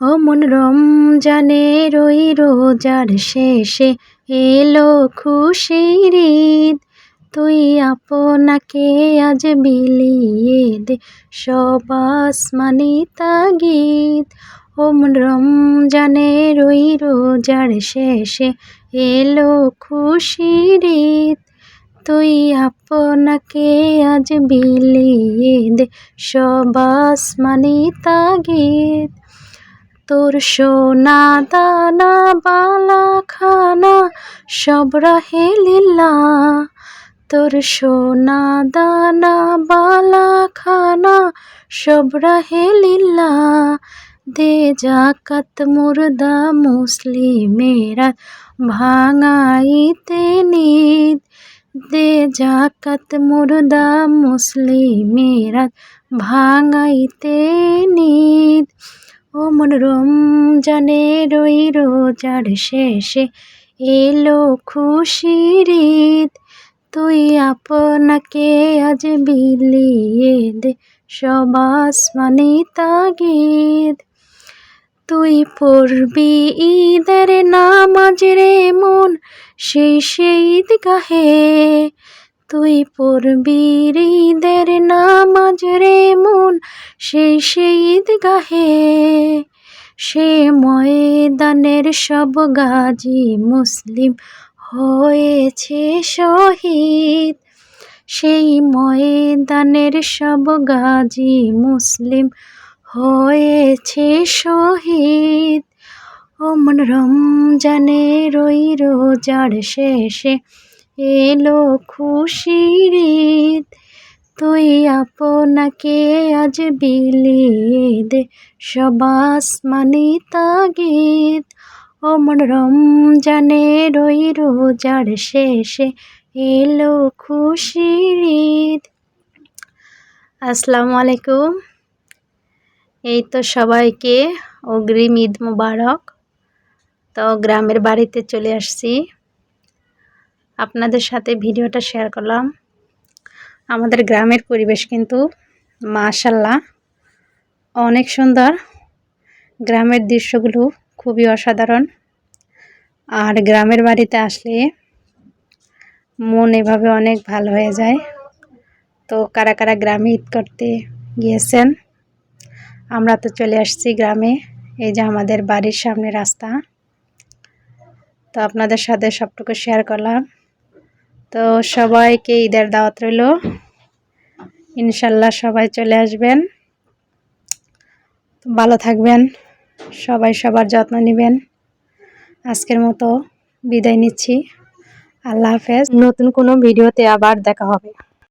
ও মন রমজানের ওই রোজার শেষে এলো খুশির ঈদ। তুই আপনাকে আজ বিলিয়ে দে সব আসমানি তাগিদ। ও মন রমজানের ওই রোজার শেষে এলো খুশির ঈদ। তুই আপনাকে আজ বিলিয়ে দে সব আসমানি তাগিদ। তোর সোনা দানা বালা খানা সব রাহে লিল্লাহ। তোর সোনা দানা বালা খানা সব রাহে লিল্লাহ। দে জাকাত মুর্দা মুসলিমেরা ভাঙাইতে নিদ। দে জাকাত মুর্দা মুসলিমেরা ভাঙাইতে নিদ। ও মন রমজানের ওই রোজার শেষে এলো খুশির ঈদ। তুই আপনাকে আজ বিলিয়ে দে সব আসমানি তাগিদ। তুই পড়বি ঈদের নামাজ রে মন সেই ঈদগাহে। তুই পড়বি ঈদের নামাজ রে মন সেই ঈদগাহে। সে ময়দানের সব গাজী মুসলিম হয়েছে শহীদ। সেই ময়দানের সব গাজী মুসলিম হয়েছে শহীদ। ও মন রমজানের ওই রোজার শেষে এলো খুশির ঈদ। তুই আপনাকে আজ বিলিয়ে দে সব আসমানি তাগিদ। ও মন রমজানের ওই রোজার শেষে এলো খুশির ঈদ। আসসালামু আলাইকুম। এই তো সবাইকে অগ্রিম ঈদ মুবারক। তো গ্রামের বাড়িতে চলে আসছি, আপনাদের সাথে ভিডিওটা শেয়ার করলাম। আমাদের গ্রামের পরিবেশ কিন্তু মাশাআল্লাহ অনেক সুন্দর। গ্রামের দৃশ্যগুলো খুবই অসাধারণ। আর গ্রামের বাড়িতে আসলে মন এভাবে অনেক ভালো হয়ে যায়। তো কারা কারা গ্রামে ঈদ করতে গিয়েছেন? আমরা তো চলে আসছি গ্রামে। এই যে আমাদের বাড়ির সামনে রাস্তা। তো আপনাদের সাথে সবটুকু শেয়ার করলাম। তো সবাইকে ঈদের দাওয়াত রইল। ইনশাল্লাহ সবাই চলে আসবেন। ভালো থাকবেন, সবাই সবার যত্ন নেবেন। আজকের মতো বিদায় নিচ্ছি। আল্লাহ হাফেজ। নতুন কোনো ভিডিওতে আবার দেখা হবে।